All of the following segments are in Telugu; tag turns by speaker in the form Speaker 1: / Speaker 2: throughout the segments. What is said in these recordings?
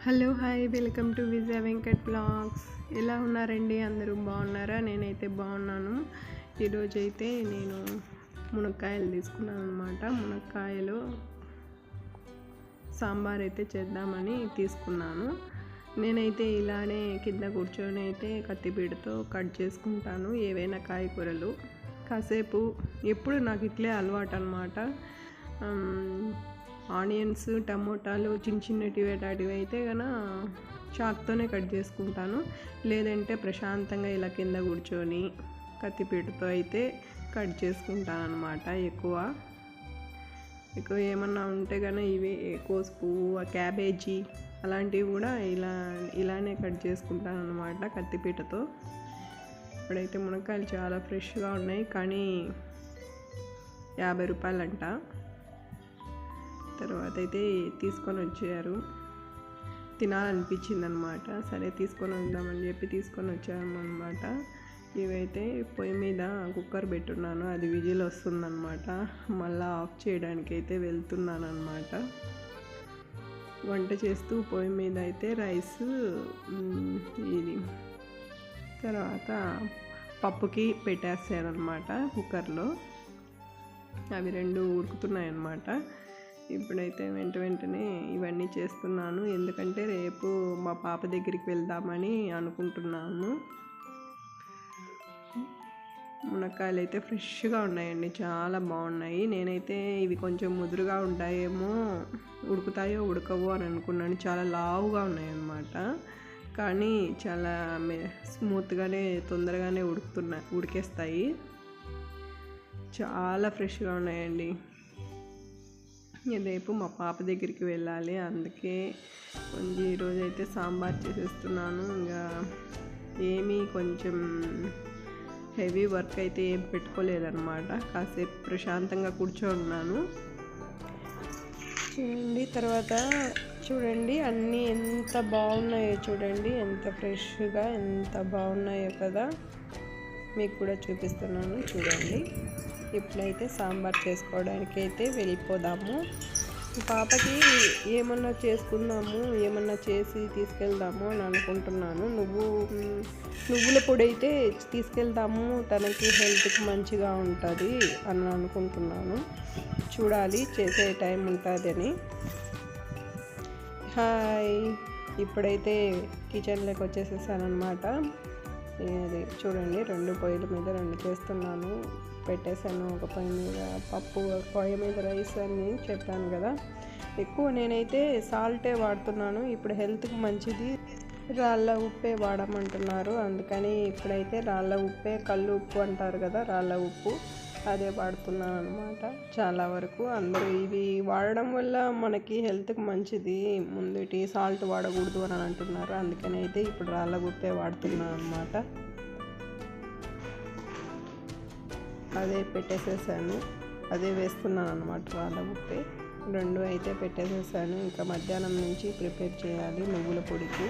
Speaker 1: Hello hi welcome to Vijaya Venkat blogs. ఎలా ఉన్నారండి? అందరూ బాగున్నారా? నేనైతే బాగున్నాను. ఈరోజైతే నేను మునక్కాయలు తీసుకున్నాను అనమాట. మునక్కాయలు సాంబార్ అయితే చేద్దామని తీసుకున్నాను. నేనైతే ఇలానే కింద కూర్చొని అయితే కత్తిపీటతో కట్ చేసుకుంటాను ఏవైనా కాయగూరలు. కాసేపు ఎప్పుడు నాకు ఇట్లే అలవాటు అనమాట. ఆనియన్స్, టమోటాలు చిన్నటివి అయితే కనుక చాక్తోనే కట్ చేసుకుంటాను. లేదంటే ప్రశాంతంగా ఇలా కింద కూర్చొని కత్తిపీటతో అయితే కట్ చేసుకుంటాను అనమాట. ఎక్కువ ఏమన్నా ఉంటే కనుక ఇవి కోసుపువ్వు, క్యాబేజీ అలాంటివి కూడా ఇలానే కట్ చేసుకుంటాను అనమాట కత్తిపీటతో. ఇప్పుడైతే మునక్కాయలు చాలా ఫ్రెష్గా ఉన్నాయి, కానీ 50 రూపాయలంట. తర్వాత అయితే తీసుకొని వచ్చారు, తినాలనిపించింది అనమాట. సరే తీసుకొని వద్దామని చెప్పి తీసుకొని వచ్చాము అనమాట. ఇవైతే పొయ్యి మీద కుక్కర్ పెట్టున్నాను, అది విజిల్ వస్తుందన్నమాట. మళ్ళీ ఆఫ్ చేయడానికి అయితే వెళ్తున్నాను అనమాట. వంట చేస్తూ పొయ్యి మీద అయితే రైస్, ఇది తర్వాత పప్పుకి పెట్టేస్తాను అనమాట కుక్కర్లో. అవి రెండు ఉడుకుతున్నాయి అన్నమాట. ఇప్పుడైతే వెంటనే ఇవన్నీ చేస్తున్నాను, ఎందుకంటే రేపు మా పాప దగ్గరికి వెళ్దామని అనుకుంటున్నాము. మునక్కాయలు అయితే ఫ్రెష్గా ఉన్నాయండి, చాలా బాగున్నాయి. నేనైతే ఇవి కొంచెం ముదురుగా ఉంటాయేమో, ఉడుకుతాయో ఉడకవో అని అనుకున్నాను. చాలా లావుగా ఉన్నాయి అన్నమాట, కానీ చాలా స్మూత్గానే తొందరగానే ఉడికేస్తాయి. చాలా ఫ్రెష్గా ఉన్నాయండి. రేపు మా పాప దగ్గరికి వెళ్ళాలి, అందుకే కొంచెం ఈరోజైతే సాంబార్ చేసేస్తున్నాను. ఇంకా ఏమీ కొంచెం హెవీ వర్క్ అయితే ఏం పెట్టుకోలేదన్నమాట. కాసేపు ప్రశాంతంగా కూర్చోన్నాను. చూడండి, తర్వాత చూడండి అన్నీ ఎంత బాగున్నాయో చూడండి, ఎంత ఫ్రెష్గా ఎంత బాగున్నాయో కదా. మీకు కూడా చూపిస్తున్నాను చూడండి. ఇప్పుడైతే సాంబార్ చేసుకోవడానికి అయితే వెళ్ళిపోదాము. పాపకి ఏమన్నా చేసుకుందాము, ఏమన్నా చేసి తీసుకెళ్దాము అని అనుకుంటున్నాను. నువ్వుల పొడి అయితే తీసుకెళ్దాము, తనకి హెల్త్కి మంచిగా ఉంటుంది అని అనుకుంటున్నాను. చూడాలి, చేసే టైం ఉంటుందని. హాయ్, ఇప్పుడైతే కిచెన్లోకి వచ్చేసేసానమాట. అది చూడండి, 2 పొయ్యిల మీద 2 చేస్తున్నాను. పెట్టేశాను ఒక పొయ్యి మీద పప్పు, పొయ్యి మీద రైస్ అని చెప్పాను కదా. ఎక్కువ నేనైతే సాల్టే వాడుతున్నాను. ఇప్పుడు హెల్త్కి మంచిది రాళ్ళ ఉప్పే వాడమంటున్నారు, అందుకని ఇప్పుడైతే రాళ్ళ ఉప్పే, కళ్ళు ఉప్పు అంటారు కదా, రాళ్ళ ఉప్పు అదే వాడుతున్నాను అనమాట. చాలా వరకు అందరూ ఇవి వాడడం వల్ల మనకి హెల్త్కి మంచిది, ముందుటి సాల్ట్ వాడకూడదు అని అంటున్నారు. అందుకని అయితే ఇప్పుడు రాళ్ళ ఉప్పే వాడుతున్నాను అనమాట. అదే పెట్టేసేసాను, అదే వేస్తున్నాను అనమాట, రాళ్ళ ఉప్పే. 2 అయితే పెట్టేసేసాను. ఇంకా మధ్యాహ్నం నుంచి ప్రిపేర్ చేయాలి నువ్వుల పొడికి.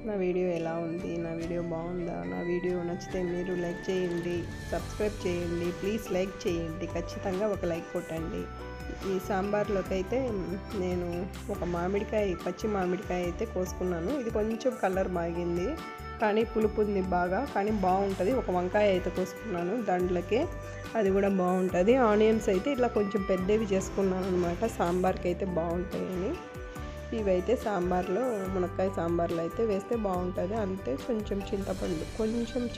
Speaker 1: నా వీడియో ఎలా ఉంది? నా వీడియో బాగుందా? నా వీడియో నచ్చితే మీరు లైక్ చేయండి, సబ్స్క్రైబ్ చేయండి, ప్లీజ్ లైక్ చేయండి, ఖచ్చితంగా ఒక లైక్ కొట్టండి. ఈ సాంబార్లోకి అయితే నేను ఒక పచ్చి మామిడికాయ అయితే కోసుకున్నాను. ఇది కొంచెం కలర్ మాగింది, కానీ పులుపు ఉంది బాగా, కానీ బాగుంటుంది. ఒక వంకాయ అయితే కోసుకున్నాను దాంట్లోకి, అది కూడా బాగుంటుంది. ఆనియన్స్ అయితే ఇట్లా కొంచెం పెద్దవి చేసుకున్నాను అనమాట, సాంబార్కి అయితే బాగుంటాయని. ఇవైతే సాంబార్లో, మునక్కాయ సాంబార్లో అయితే వేస్తే బాగుంటుంది. అంతే, కొంచెం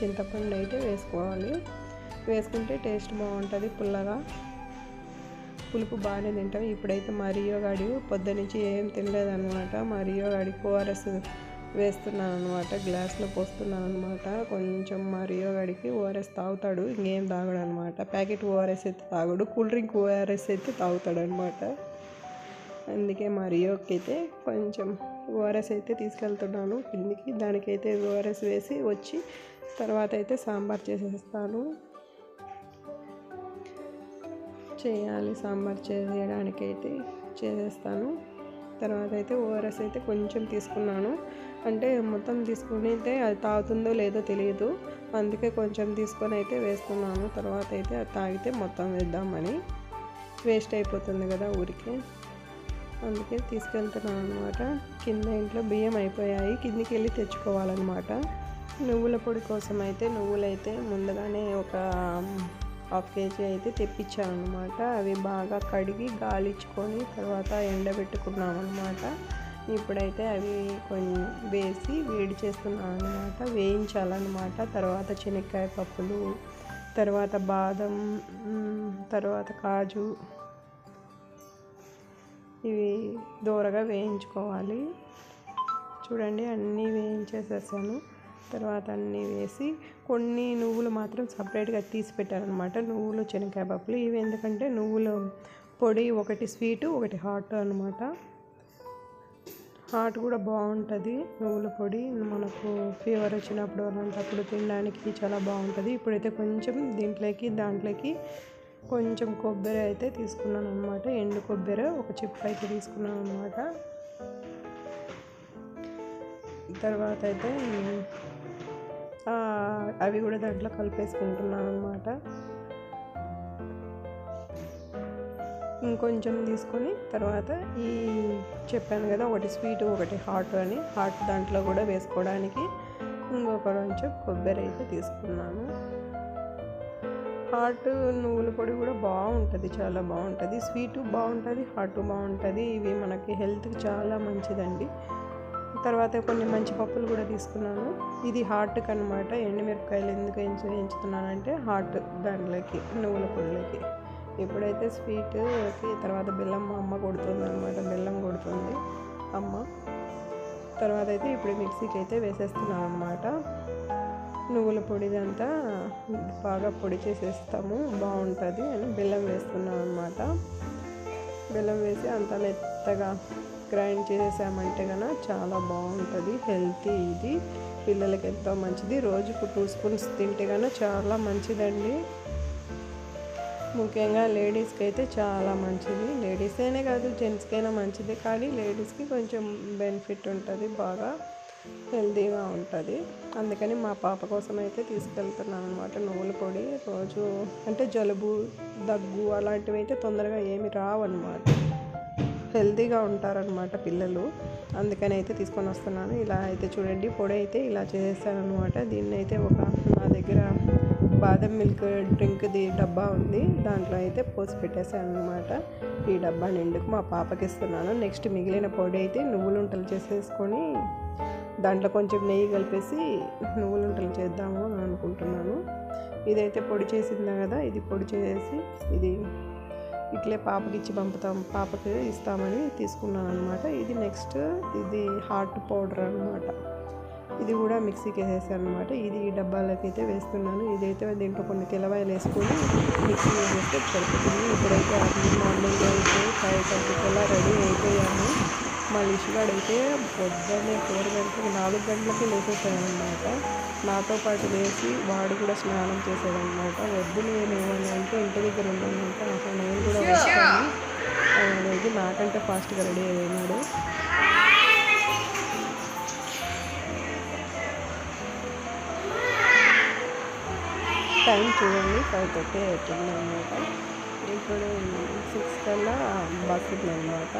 Speaker 1: చింతపండు అయితే వేసుకోవాలి. వేసుకుంటే టేస్ట్ బాగుంటుంది, పులుపు బాగానే తింటాం. ఇప్పుడైతే మరియో గాడి పొద్దునుంచి ఏం తినలేదన్నమాట. మరియో గాడికి ఓఆర్ఎస్ వేస్తున్నాను అనమాట, గ్లాస్లో పోస్తున్నాను అనమాట. కొంచెం మరియో గాడికి ఓఆర్ఎస్ తాగుతాడు, ఇంకేం తాగడు అనమాట. ప్యాకెట్ ఓఆర్ఎస్ అయితే తాగడు, కూల్ డ్రింక్ ఓఆర్ఎస్ అయితే తాగుతాడు అనమాట. అందుకే మరియోకి అయితే కొంచెం ఓఆర్ఎస్ అయితే తీసుకెళ్తున్నాను కిందికి. దానికైతే ఓఆర్ఎస్ వేసి వచ్చి తర్వాత అయితే సాంబార్ చేసేస్తాను. సాంబార్ చేయడానికైతే చేసేస్తాను. తర్వాత అయితే ఓఆర్ఎస్ అయితే కొంచెం తీసుకున్నాను, అంటే మొత్తం తీసుకుని అయితే అది తాగుతుందో లేదో తెలియదు, అందుకే కొంచెం తీసుకొని అయితే వేస్తున్నాను. తర్వాత అయితే అది తాగితే మొత్తం వేద్దామని. వేస్ట్ అయిపోతుంది కదా ఊరికే, అందుకే తీసుకెళ్తున్నాను అనమాట. కింద ఇంట్లో బియ్యం అయిపోయాయి, కిందికి వెళ్ళి తెచ్చుకోవాలన్నమాట. నువ్వుల పొడి కోసం అయితే నువ్వులైతే ముందుగానే ఒక 1/2 kg అయితే తెప్పించాను అనమాట. అవి బాగా కడిగి గాలించుకొని తర్వాత ఎండబెట్టుకున్నాం అనమాట. ఇప్పుడైతే అవి కొంచెం వేసి వేడి చేస్తున్నాను అనమాట, వేయించాలన్నమాట. తర్వాత శనక్కాయ పప్పులు, తర్వాత బాదం, తర్వాత కాజు, ఇవి దూరగా వేయించుకోవాలి. చూడండి అన్నీ వేయించేసేసాను. తర్వాత అన్నీ వేసి కొన్ని నువ్వులు మాత్రం సపరేట్గా తీసి పెట్టారనమాట. నువ్వులు శనక్కాయ పప్పులు ఇవి ఎందుకంటే నువ్వుల పొడి ఒకటి స్వీటు ఒకటి హాట్ అనమాట. హాట్ కూడా బాగుంటుంది నువ్వుల పొడి, మనకు ఫీవర్ వచ్చినప్పుడు అలాంటప్పుడు తినడానికి చాలా బాగుంటుంది. ఇప్పుడైతే కొంచెం దాంట్లోకి కొంచెం కొబ్బరి అయితే తీసుకున్నాను అనమాట. ఎండు కొబ్బరి ఒక చిప్ అయితే తీసుకున్నాను అనమాట. తర్వాత అయితే అవి కూడా దాంట్లో కలిపేసుకుంటున్నాను అనమాట. ఇంకొంచెం తీసుకొని తర్వాత ఈ చెప్పాను కదా ఒకటి స్వీట్ ఒకటి హాట్ అని, హాట్ దాంట్లో కూడా వేసుకోవడానికి ఇంకొక కొంచెం కొబ్బరి అయితే తీసుకున్నాను. హాట్ నువ్వుల పొడి కూడా బాగుంటుంది, చాలా బాగుంటుంది. స్వీటు బాగుంటుంది, హాట్ బాగుంటుంది. ఇవి మనకి హెల్త్కి చాలా మంచిదండి. తర్వాత కొన్ని మంచి పప్పులు కూడా తీసుకున్నాను. ఇది హాట్కి అనమాట. ఎండుమిరపకాయలు ఎందుకు వేయించుతున్నానంటే హాట్ దాంట్లోకి నువ్వుల పొడిలోకి. ఇప్పుడైతే స్వీట్కి తర్వాత బెల్లం మా అమ్మ కొడుతుంది అనమాట, బెల్లం కొడుతుంది అమ్మ. తర్వాత అయితే ఇప్పుడు మిక్సీకి అయితే వేసేస్తున్నాను అనమాట. నువ్వుల పొడిదంతా బాగా పొడి చేసేస్తాము, బాగుంటుంది అని బెల్లం వేస్తున్నాను అనమాట. బెల్లం వేసి అంత మెత్తగా గ్రైండ్ చేసామంటే కనుక చాలా బాగుంటుంది. హెల్తీ, ఇది పిల్లలకి ఎంతో మంచిది. రోజుకు 2 స్పూన్స్ తింటే కనుక చాలా మంచిదండి. ముఖ్యంగా లేడీస్కి అయితే చాలా మంచిది. లేడీసేనే కాదు జెంట్స్కైనా మంచిది, కానీ లేడీస్కి కొంచెం బెనిఫిట్ ఉంటుంది, బాగా హెల్తీగా ఉంటుంది. అందుకని మా పాప కోసం అయితే తీసుకెళ్తున్నాను అనమాట నువ్వుల పొడి. రోజు అంటే జలుబు దగ్గు అలాంటివి అయితే తొందరగా ఏమి రావన్నమాట, హెల్తీగా ఉంటారనమాట పిల్లలు. అందుకని అయితే తీసుకొని వస్తున్నాను. ఇలా అయితే చూడండి పొడి అయితే ఇలా చేసేసాను అనమాట. దీన్ని అయితే నా దగ్గర బాదం మిల్క్ డ్రింక్ది డబ్బా ఉంది, దాంట్లో అయితే పోసి పెట్టేశాను అనమాట. ఈ డబ్బా నిండుకు మా పాపకి ఇస్తున్నాను. నెక్స్ట్ మిగిలిన పొడి అయితే నువ్వులుంటలు చేసేసుకొని దాంట్లో కొంచెం నెయ్యి కలిపేసి నువ్వులుంటలు చేద్దాము అని అనుకుంటున్నాను. ఇదైతే పొడి చేసిందా కదా, ఇది పొడి చేసి ఇది ఇట్లే పాపకి ఇచ్చి పాపకి ఇస్తామని తీసుకున్నాను అనమాట. ఇది నెక్స్ట్ ఇది హాట్ పౌడర్ అనమాట. ఇది కూడా మిక్సీకి వేసేసాను అనమాట. ఇది ఈ డబ్బాలకి అయితే వేస్తున్నాను. ఇదైతే దీంట్లో కొన్ని తెల్లవాయలు వేసుకొని మిక్సీ వేస్తే సరిపోతుంది. ఇప్పుడైతే మార్నింగ్ అయితే 5:30 రెడీ అయిపోయాము. మా లిషుగాడు అయితే పొద్దున్నే 4 గంటలకి 4 గంటలకి లేచేసాడనమాట. నాతో పాటు లేచి వాడు కూడా స్నానం చేశాడనమాట. వద్దు నేనేమని అంటే ఇంటి దగ్గర ఉన్నానంటే అసలు నేను కూడా వస్తాను అనేది నాకంటే ఫాస్ట్గా రెడీ అయినాడు. టైం చూడండి 5:30 అవుతుంది అనమాట. ఇప్పుడు 6 కల్లా బస్సు ఉందన్నమాట.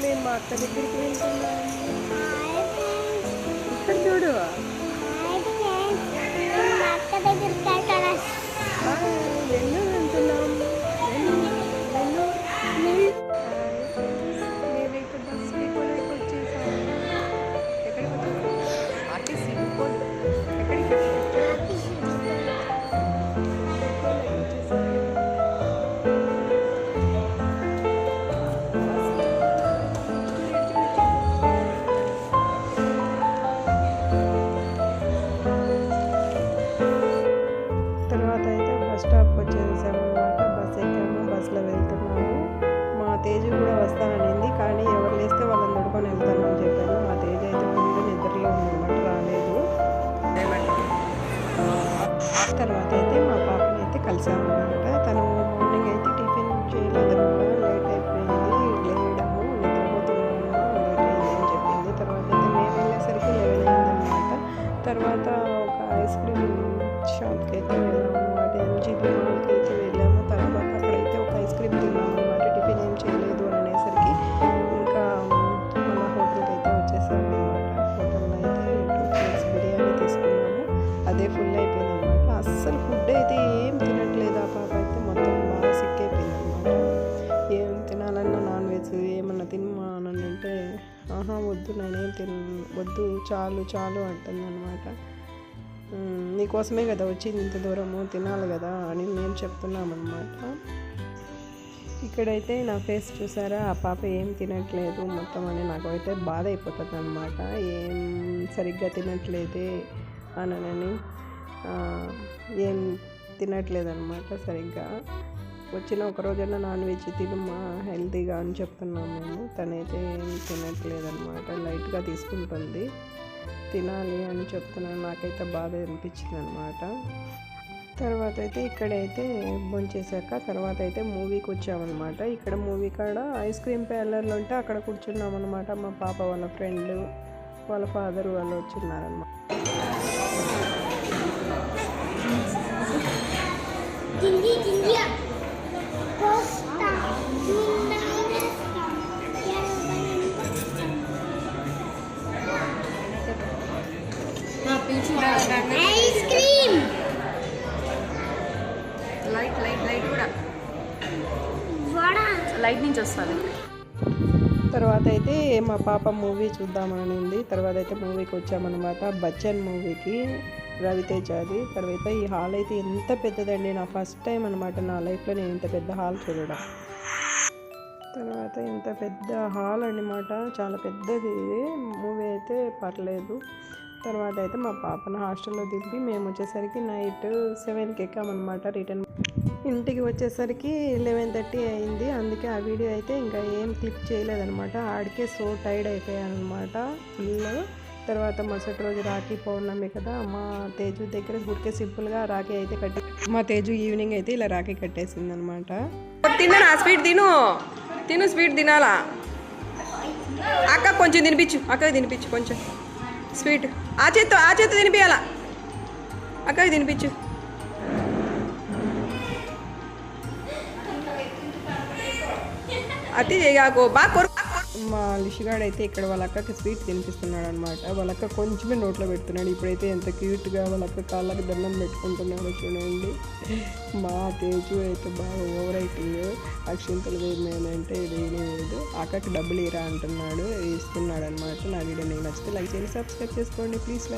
Speaker 1: మేము మా అక్క దగ్గరికి వెళ్తున్నాము. ఇక్కడ చూడు వెళ్ళు వెళ్తున్నాం. మేము ఇక్కడ బస్ డిపోలోకి వచ్చేసాము. ఎక్కడికి వచ్చేసాము? ఆర్టీసీ డిపోలో. ఎక్కడికి? తర్వాత అయితే బస్ స్టాప్కి వచ్చేసాము అనమాట. బస్ ఎక్కాము, బస్సులో వెళ్తున్నాము. మా తేజు కూడా వస్తాననింది, కానీ ఎవరు లేస్తే వాళ్ళని దొడుకొని వెళ్తానని చెప్పాను. మా తేజు అయితే ముందు నిద్రలో ఉందన్నమాట, రాలేదు. తర్వాత అయితే మా పాపని అయితే కలిసామన్నమాట. తను మార్నింగ్ అయితే టిఫిన్ చేయలేదన్నమాట, లేట్ అయిపోయింది, లేయడము నిద్రపోతున్నాము, లేట్ అయింది అని చెప్పింది. తర్వాత అయితే మేము వెళ్ళేసరికి 11 అయిందన్నమాట. తర్వాత ఒక ఐస్ క్రీమ్ షాప్కి అయితే వెళ్ళాము అనమాట, MGB మాల్కి అయితే వెళ్ళాము. తర్వాత వద్దు చాలు చాలు అంటుంది అనమాట. నీకోసమే కదా వచ్చింది ఇంత దూరము, తినాలి కదా అని మేము చెప్తున్నామన్నమాట. ఇక్కడైతే నా ఫేస్ చూసారా, ఆ పాప ఏం తినట్లేదు మొత్తం అని నాకైతే బాధ అయిపోతుంది అనమాట. ఏం సరిగ్గా తినట్లేదే అనని ఏం తినట్లేదు అనమాట సరిగ్గా. వచ్చిన ఒక రోజైనా నాన్ వెజ్ తినమ్మా హెల్తీగా అని చెప్తున్నాం మేము. తనైతే ఏం తినట్లేదు అనమాట, లైట్గా తీసుకుంటుంది. తినాలి అని చెప్తున్నాను, నాకైతే బాధ అనిపించింది అనమాట. తర్వాత అయితే ఇక్కడైతే భోంచేసాక తర్వాత అయితే మూవీకి వచ్చామన్నమాట. ఇక్కడ మూవీ కాడ ఐస్ క్రీమ్ పార్లర్లో ఉంటే అక్కడ కూర్చున్నాం అనమాట. మా పాప వాళ్ళ ఫ్రెండ్ వాళ్ళ ఫాదర్ వాళ్ళు వచ్చున్నారన్నమాట.
Speaker 2: ఐస్ క్రీమ్
Speaker 1: లైట్ కూడా
Speaker 2: లైట్ నుంచి వస్తుంది.
Speaker 1: తర్వాత అయితే మా పాప మూవీ చూద్దామనింది. తర్వాత అయితే మూవీకి వచ్చామన్నమాట, బచ్చన్ మూవీకి, రవితేజది. తర్వాత ఈ హాల్ అయితే ఎంత పెద్దదండి, నా ఫస్ట్ టైం అనమాట నా లైఫ్లో నేను ఇంత పెద్ద హాల్ చూడడం. తర్వాత ఇంత పెద్ద హాల్ అన్నమాట, చాలా పెద్దది ఇది. మూవీ అయితే పర్లేదు. తర్వాత అయితే మా పాపను హాస్టల్లో దింపి మేము వచ్చేసరికి నైట్ 7కి ఎక్కామన్నమాట. రిటర్న్ ఇంటికి వచ్చేసరికి 11:30 అయింది. అందుకే ఆ వీడియో అయితే ఇంకా ఏం క్లిక్ చేయలేదన్నమాట. ఆడికే సో టైర్డ్ అయిపోయానమాట ఫుల్. తర్వాత మరుసటి రోజు రాఖీ పౌర్ణమి కదా, మా తేజు దగ్గర ఊరికే సింపుల్గా రాఖీ అయితే మా తేజు ఈవినింగ్ అయితే ఇలా రాఖీ కట్టేసింది అనమాట.
Speaker 3: తిన్నా స్వీట్ తిను స్వీట్ తినాలా అక్క, కొంచెం తినిపించు అక్కకి తినిపించు కొంచెం స్వీట్. ఆ చేత్తో తినిపించాలా అక్కకి తినిపించు. అతి చేయకు బాగా కొరు.
Speaker 1: మా లిషిగాడు అయితే ఇక్కడ వాళ్ళ అక్కకి స్వీట్ తినిపిస్తున్నాడు అనమాట. వాళ్ళ అక్క కొంచెమే నోట్లో పెడుతున్నాడు. ఇప్పుడైతే ఎంత క్యూట్గా వాళ్ళ అక్క కాళ్ళకి దండం పెట్టుకుంటున్నాడు చూడండి. మా తేజు అయితే బాగా ఓవర్ అయిటింగ్. అక్షింతలు వేయమేనంటే ఇది లేదు, అక్కకి డబ్బులు ఇరా అంటున్నాడు, ఇస్తున్నాడు అనమాట. నా వీడియో మీకు నచ్చితే లైక్ చేయండి, సబ్స్క్రైబ్ చేసుకోండి ప్లీజ్.